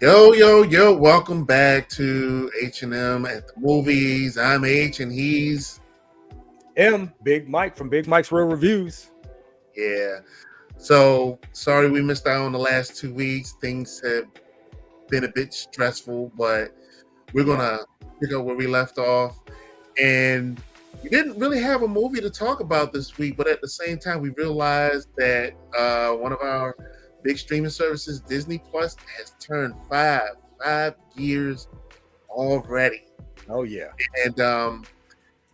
Yo, yo, yo, welcome back to H&M at the movies. I'm H and he's, Big Mike from Big Mike's Real Reviews. yeah. So, sorry we missed out on the last 2 weeks. Things have been a bit stressful, but we're going to pick up where we left off. And we didn't really have a movie to talk about this week, but at the same time, we realized that one of our big streaming services, Disney Plus, has turned five years already. Oh yeah. And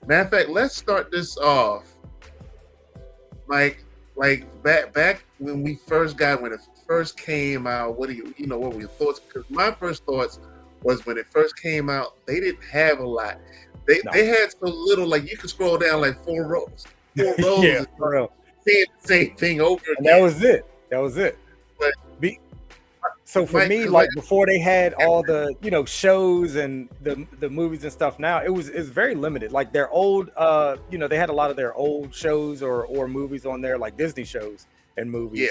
matter of fact, let's start this off. Like back when we first when it first came out. What what were your thoughts? Because my first thoughts was when it first came out, they didn't have a lot. They had so little, like you could scroll down like four rows, Yeah, and for real. seeing the same thing over again. And that was it. But So for me, like before they had all the shows and the movies and stuff, now it's very limited. Like their old they had a lot of their old shows or movies on there, like Disney shows and movies.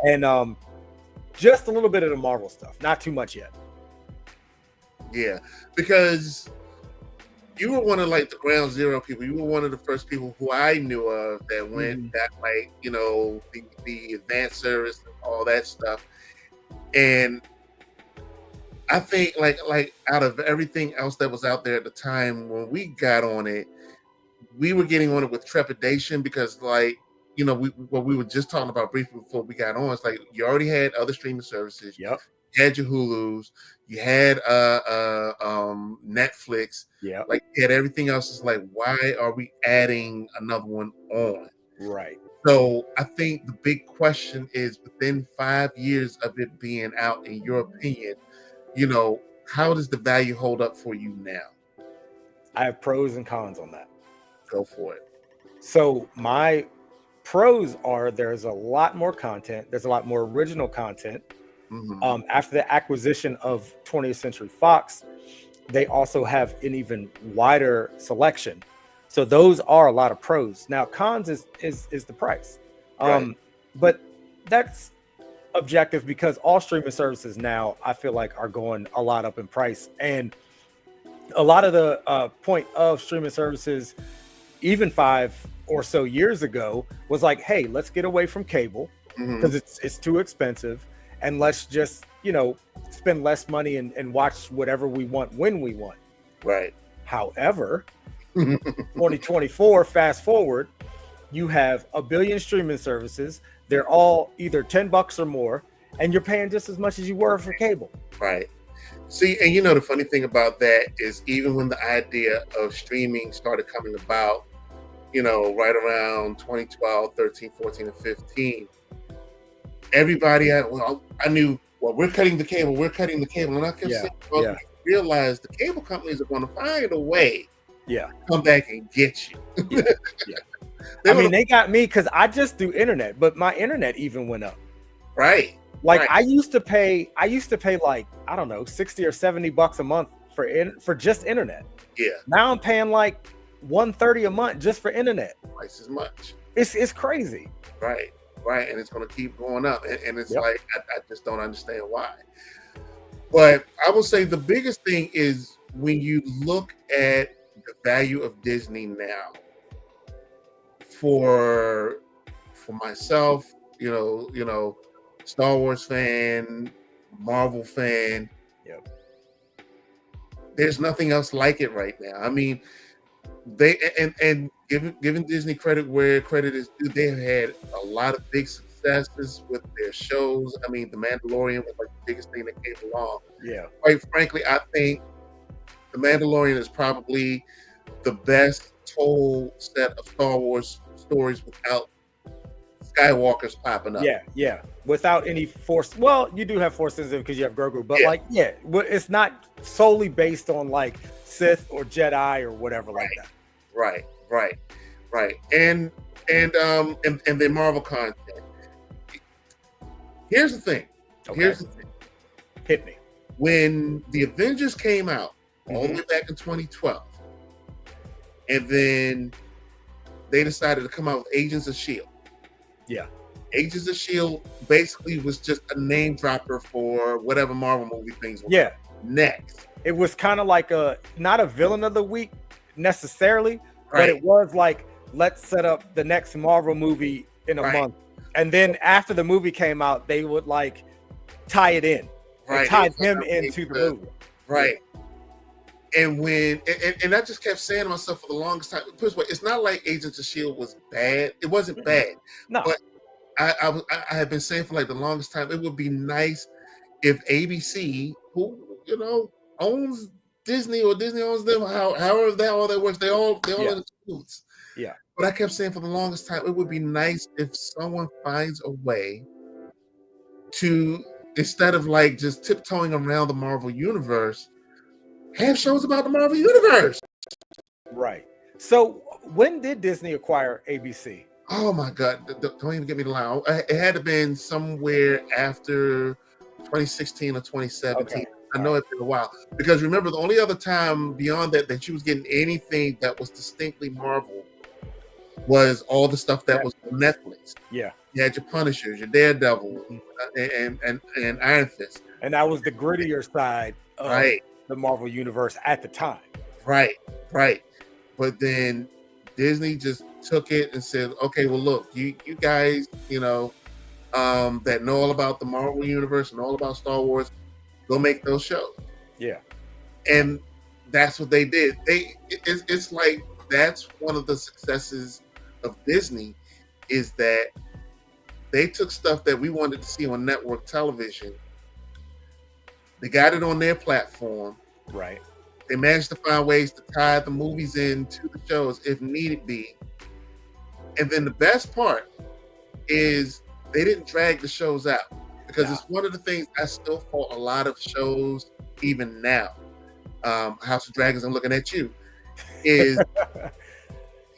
Yeah. And just a little bit of the Marvel stuff, not too much yet. Yeah, because you were one of like the ground zero people. You were one of the first people who I knew of that went that the advanced service and all that stuff. And I think like out of everything else that was out there at the time when we got on it, we were getting on it with trepidation because what we were just talking about briefly before we got on. It's like you already had other streaming services. Yep. You had your Hulus, you had Netflix. Yeah. Like you had everything else. Is like, why are we adding another one on? Right. So I think the big question is, within 5 years of it being out, in your opinion, how does the value hold up for you now? I have pros and cons on that. Go for it. So my pros are there's a lot more content. There's a lot more original content. Mm-hmm. After the acquisition of 20th Century Fox, they also have an even wider selection. So those are a lot of pros. Now, cons is the price. Right. But that's objective because all streaming services now, I feel like, are going a lot up in price. And a lot of the point of streaming services, even 5 or so years ago, was like, hey, let's get away from cable because it's too expensive. And let's just, spend less money and watch whatever we want when we want. Right. However, 2024, fast forward, you have a billion streaming services. They're all either $10 or more, and you're paying just as much as you were for cable. Right. See, and the funny thing about that is, even when the idea of streaming started coming about, right around 2012, 13, 14, and 15, everybody I knew, well, we're cutting the cable, and I kept saying, well, realize the cable companies are going to find a way to come back and get you. They got me because I just do internet, but my internet even went up. Right. Like I used to pay like, I don't know, $60 or $70 a month for just internet. Yeah. Now I'm paying like $130 a month just for internet. Twice as much. It's crazy. Right. Right, and it's going to keep going up, and it's like I just don't understand why. But I will say the biggest thing is when you look at the value of Disney now. For myself, Star Wars fan, Marvel fan. Yep. There's nothing else like it right now. I mean, they and giving Disney credit where credit is due, they have had a lot of big successes with their shows. I mean, The Mandalorian was like the biggest thing that came along. Yeah. Quite frankly, I think The Mandalorian is probably the best told set of Star Wars stories without Skywalkers popping up. Yeah. Without any force. Well, you do have force sensitive because you have Grogu, but it's not solely based on like Sith or Jedi or whatever like that. Right. And the Marvel content. Here's the thing. Hit me. When the Avengers came out, all the way back in 2012, and then they decided to come out with Agents of S.H.I.E.L.D. Yeah. Agents of Shield basically was just a name dropper for whatever Marvel movie things were Yeah, next. it was kind of like not a villain of the week necessarily, but Right, it was like, let's set up the next Marvel movie in a right, month, and then after the movie came out, they would like tie it in and right. It tie was like him a way into the to movie. Yeah, right. And when and I just kept saying to myself for the longest time, put it this way, it's not like Agents of Shield was bad. It wasn't Mm-mm. bad, No, but I had been saying for like the longest time, it would be nice if ABC, who owns Disney or Disney owns them, however that all that works, they all yeah, in the cahoots. yeah, But I kept saying for the longest time, it would be nice if someone finds a way to, instead of like just tiptoeing around the Marvel universe, have shows about the Marvel universe. right. So when did Disney acquire ABC? Oh my God! Don't even get me the line. It had to have been somewhere after 2016 or 2017. Okay, I all know right, it's been a while because remember the only other time beyond that you was getting anything that was distinctly Marvel was all the stuff that that, was on Netflix. yeah. You had your Punishers, your Daredevil, Mhm. and Iron Fist. And that was the grittier side of Right, the Marvel universe at the time. right, right. But then Disney just took it and said, "Okay, well, look, you guys, that know all about the Marvel universe and all about Star Wars, go make those shows." Yeah, And that's what they did. It's like that's one of the successes of Disney is that they took stuff that we wanted to see on network television, they got it on their platform. right. They managed to find ways to tie the movies into the shows if needed be. And then the best part is they didn't drag the shows out because Nah. it's one of the things I still fault a lot of shows even now. House of Dragons, I'm looking at you, is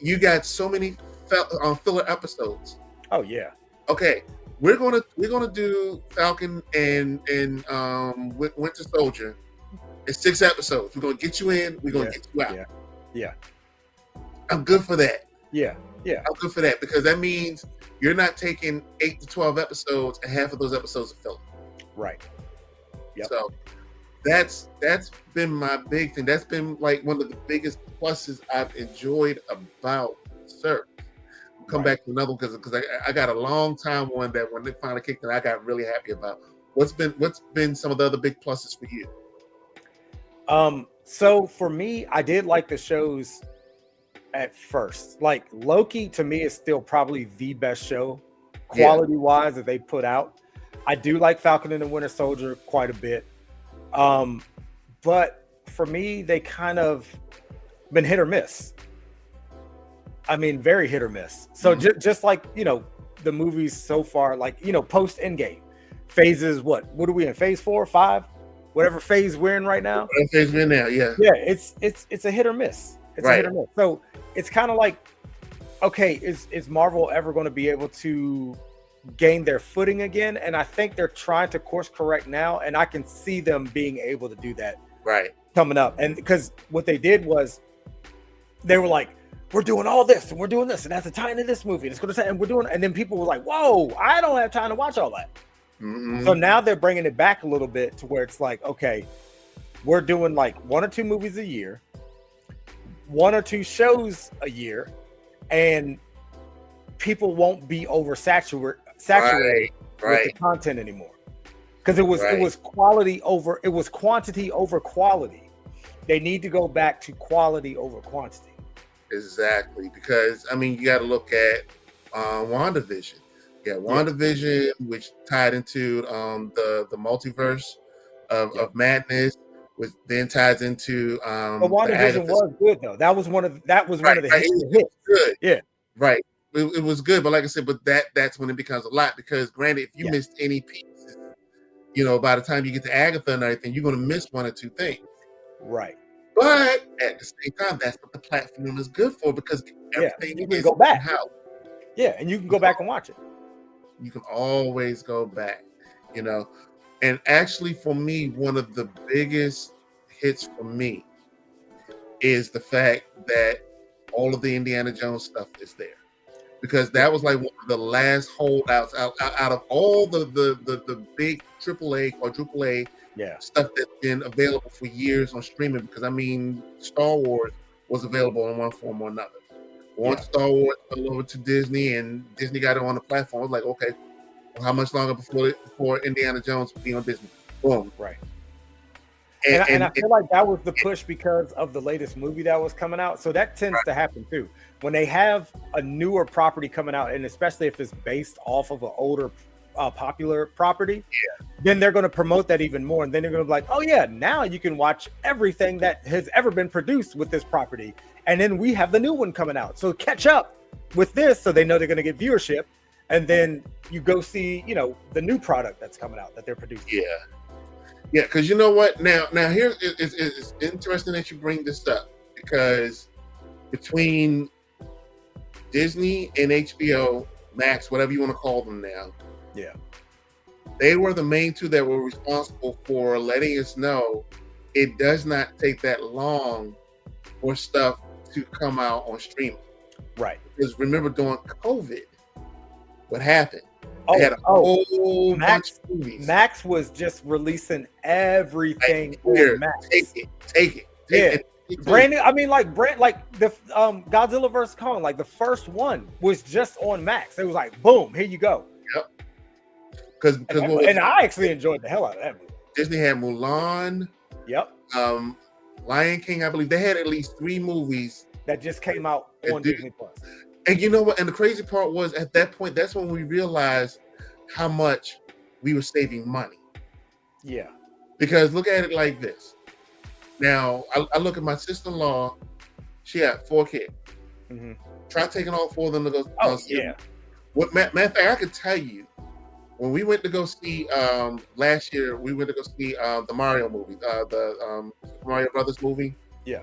you got so many filler episodes. Oh yeah, Okay, we're gonna do Falcon and Winter Soldier. It's 6 episodes. We're gonna get you in. We're gonna yeah, get you out. yeah, yeah, I'm good for that. yeah, yeah. I'm good for that because that means you're not taking 8 to 12 episodes and half of those episodes are filler. Right. Yep. So that's been my big thing. That's been like one of the biggest pluses I've enjoyed about Surf. Come Right. back to another one because I got a long time one that when they finally kicked it, I got really happy about. What's been some of the other big pluses for you? So for me, I did like the shows at first. Like Loki to me is still probably the best show Yeah, quality wise that they put out. I do like Falcon and the Winter Soldier quite a bit. Um, but for me, they kind of been hit or miss. I mean, very hit or miss. So mm-hmm. just like, the movies so far, like, post Endgame phases, what are we in, phase 4 or 5, whatever phase we're in right now? It's been there. Yeah, Yeah, it's a hit or miss. It's a hit right, or miss. So it's kind of like, okay, is Marvel ever going to be able to gain their footing again? And I think they're trying to course correct now, and I can see them being able to do that right, coming up. And because what they did was they were like, we're doing all this and we're doing this, and that's a tie into this movie. It's going to say, and we're doing, and then people were like, whoa, I don't have time to watch all that. mm-hmm. So now they're bringing it back a little bit to where it's like, okay, we're doing like 1 or 2 movies a year, 1 or 2 shows a year, and people won't be saturated Right, with the right, content anymore. Because it was right. quantity over quality. They need to go back to quality over quantity. Exactly, because I mean, you got to look at WandaVision. Yeah, Yeah. WandaVision, which tied into the multiverse Yep. of madness, which then ties into But the WandaVision Agatha. was good though. That was one Right, of the right. hits. It was good. Yeah. Right, it was good, but like I said, but that's when it becomes a lot because granted, if you Yeah. missed any pieces, by the time you get to Agatha and everything, you're going to miss 1 or 2 things. Right. But at the same time, that's what the platform is good for because Yeah. everything You can is go back. in-house. Yeah. And you can go back and watch it. You can always go back, you know. And actually, for me, one of the biggest hits for me is the fact that all of the Indiana Jones stuff is there. because that was like one of the last holdouts out of all the big AAA, quadruple A Yeah. stuff that's been available for years on streaming. Because I mean, Star Wars was available in one form or another. Once Yeah. Star Wars fell over to Disney and Disney got it on the platform, it was like, okay, well, how much longer before Indiana Jones would be on Disney? Boom. Right. And, And I and feel like that was the push because of the latest movie that was coming out. So that tends to happen too. When they have a newer property coming out, and especially if it's based off of an older popular property, then they're going to promote that even more. And then they're going to be like, oh yeah, now you can watch everything that has ever been produced with this property. And then we have the new one coming out. So catch up with this so they know they're going to get viewership. And then you go see, the new product that's coming out that they're producing. Yeah, because you know what? Now here it's interesting that you bring this up, because between Disney and HBO Max, whatever you want to call them now, they were the main two that were responsible for letting us know it does not take that long for stuff to come out on streaming. Right. Because remember during COVID, what happened? Oh, they had a whole bunch of movies. Max was just releasing everything on Max. Take it. Brand new. I mean, like the Godzilla vs. Kong, like the first one was just on Max. It was like, boom, here you go. Yep. And I actually enjoyed the hell out of that movie. Disney had Mulan. Yep. Lion King, I believe they had at least 3 movies that just came out on Disney Plus. And you know what? And the crazy part was, at that point, that's when we realized how much we were saving money. Yeah. Because look at it like this. Now, I look at my sister-in-law. She had 4 kids. Mm-hmm. Try taking all 4 of them to go. Yeah. Matter of fact, I could tell you, when we went to go see last year, we went to go see the Mario movie, the Mario Brothers movie. Yeah.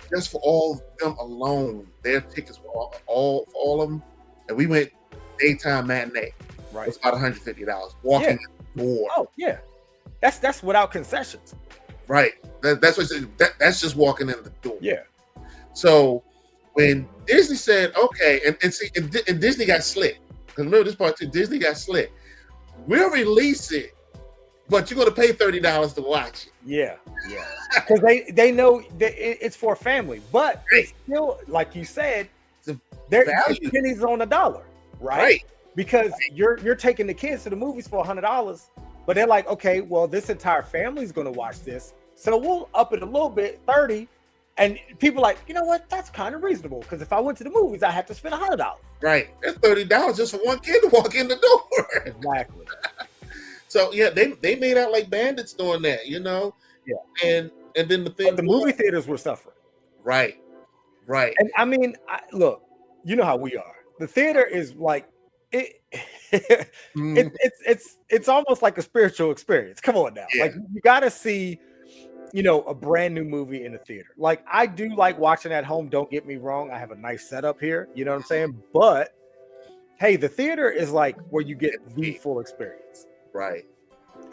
Just for all of them alone, their tickets were all for all of them, and we went daytime matinee. Right. It's about $150 walking in the door. Oh yeah, that's without concessions. Right. That's what that's just walking in the door. Yeah. So when Disney said okay, and Disney got slick, because remember this part too, Disney got slick. We'll release it, but you're going to pay $30 to watch it. Yeah. Because they know that it's for a family, but it's still, like you said, they're pennies on the dollar, right? Because you're taking the kids to the movies for $100, but they're like, okay, well, this entire family is going to watch this, so we'll up it a little bit, 30, and people are like, you know what? That's kind of reasonable, because if I went to the movies, I have to spend $100. Right, that's $30 just for one kid to walk in the door. Exactly. So yeah, they made out like bandits doing that, Yeah. And then the thing, but the movie theaters were suffering. Right. And I mean, look, you know how we are. The theater is like it. It's almost like a spiritual experience. Come on now, like you got to see, a brand new movie in the theater. Like I do like watching at home. Don't get me wrong. I have a nice setup here. You know what I'm saying? But hey, the theater is like where you get the full experience. Right.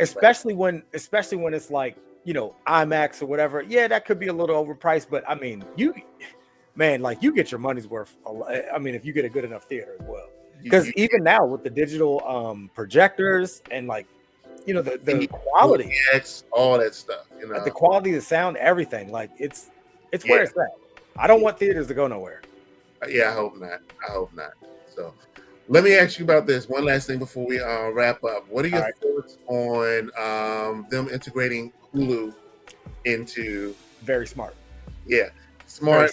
Especially when it's like, IMAX or whatever. Yeah, that could be a little overpriced, but I mean, you get your money's worth. I mean, if you get a good enough theater as well. Because even now with the digital projectors and like, the quality, all that stuff, the quality, the sound, everything, like it's where it's at. I don't want theaters to go nowhere. Yeah, I hope not. So let me ask you about this one last thing before we wrap up. What are your thoughts on them integrating Hulu into? Very smart. Yeah, smart.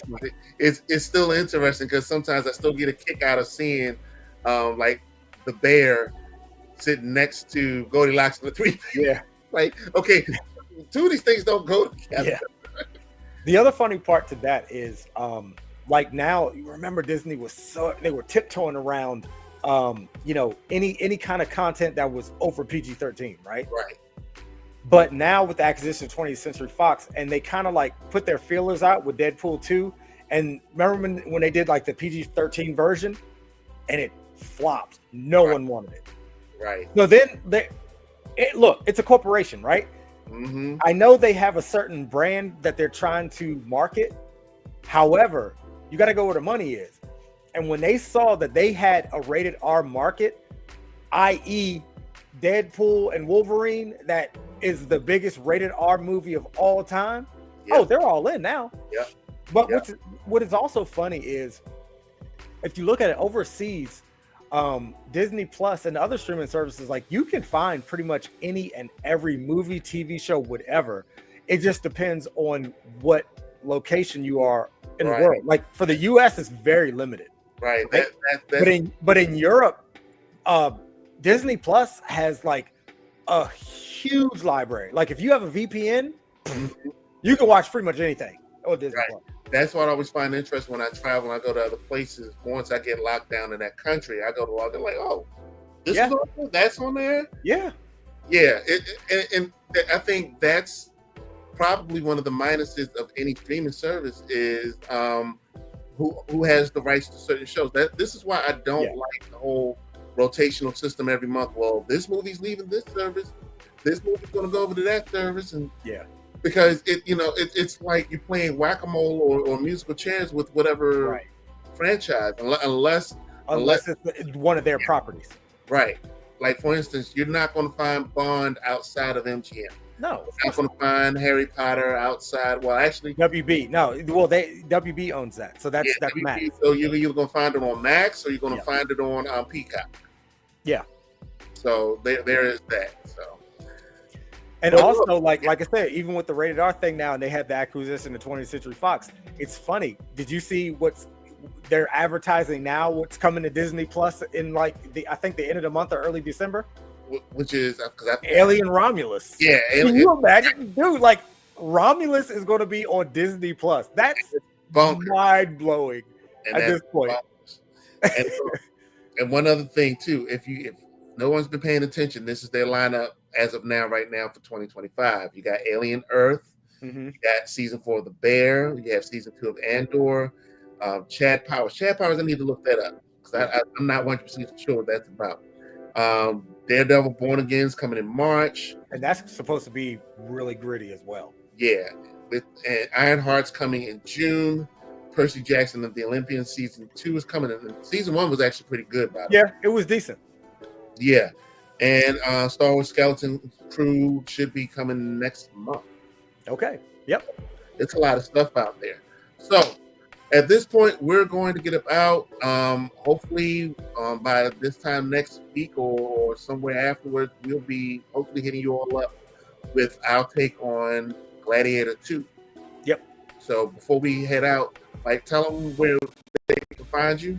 It's still interesting because sometimes I still get a kick out of seeing like the bear sitting next to Goldilocks and the Three Bears. Yeah. Like, okay, 2 of these things don't go together. Yeah. The other funny part to that is like now, you remember Disney they were tiptoeing around any kind of content that was over PG-13, right? Right. But now with the acquisition of 20th Century Fox, and they kind of like put their feelers out with Deadpool 2. And remember when they did like the PG-13 version and it flopped? No one wanted it. Right. So then look, it's a corporation, right? Mm-hmm. I know they have a certain brand that they're trying to market. However, you got to go where the money is. And when they saw that they had a rated R market, i.e., Deadpool and Wolverine, that is the biggest rated R movie of all time. Yep. Oh, they're all in now. Yep. But what is also funny is if you look at it overseas, Disney Plus and other streaming services, like you can find pretty much any and every movie, TV show, whatever. It just depends on what location you are in the world. Like for the US, it's very limited. Right. But in Europe, Disney Plus has like a huge library. Like if you have a VPN, you can watch pretty much anything on Disney Plus. That's what I always find interesting when I travel and I go to other places. Once I get locked down in that country, I go to all, they're like, oh, this is on there? That's on there? Yeah. Yeah. And I think that's probably one of the minuses of any streaming service is who has the rights to certain shows. This is why I don't like the whole rotational system every month. Well, this movie's leaving this service. This movie's going to go over to that service. And because it's like you're playing whack-a-mole or musical chairs with whatever franchise, unless it's one of their properties. Right. Like for instance, you're not going to find Bond outside of MGM. No, you're not going to find Harry Potter outside. Well, actually, WB. No, well, WB owns that, so that's WB, Max. So you're either going to find it on Max or you're going to find it on Peacock. Yeah. So there is that. So. And also, like I said, even with the rated R thing now, and they had the acquisition of 20th Century Fox. It's funny. Did you see they're advertising now? What's coming to Disney Plus in I think the end of the month or early December? Which is Alien Romulus. Yeah, can you imagine, dude? Like Romulus is going to be on Disney Plus. That's mind blowing at this point. And one other thing too, if no one's been paying attention, this is their lineup as of now, right now for 2025. You got Alien Earth, you got season 4 of The Bear, you have season 2 of Andor, Chad Powers. I need to look that up because I'm not 100% sure what that's about. Daredevil Born Again is coming in March. And that's supposed to be really gritty as well. Yeah. And Ironheart's coming in June. Percy Jackson of the Olympian season 2 is coming in. Season 1 was actually pretty good, by the way. Yeah, it was decent. Yeah. And Star Wars Skeleton Crew should be coming next month. Okay. Yep. It's a lot of stuff out there. So at this point, we're going to get it out. Hopefully, by this time next week or somewhere afterwards, we'll be hopefully hitting you all up with our take on Gladiator 2. Yep. So before we head out, tell them where they can find you.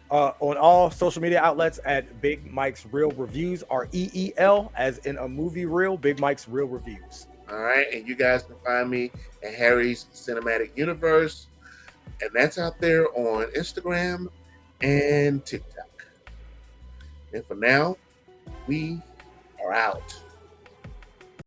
On all social media outlets at Big Mike's Real Reviews, REEL, as in a movie reel, Big Mike's Real Reviews. All right. And you guys can find me at Harry's Cinematic Universe. And that's out there on Instagram and TikTok. And for now, we are out.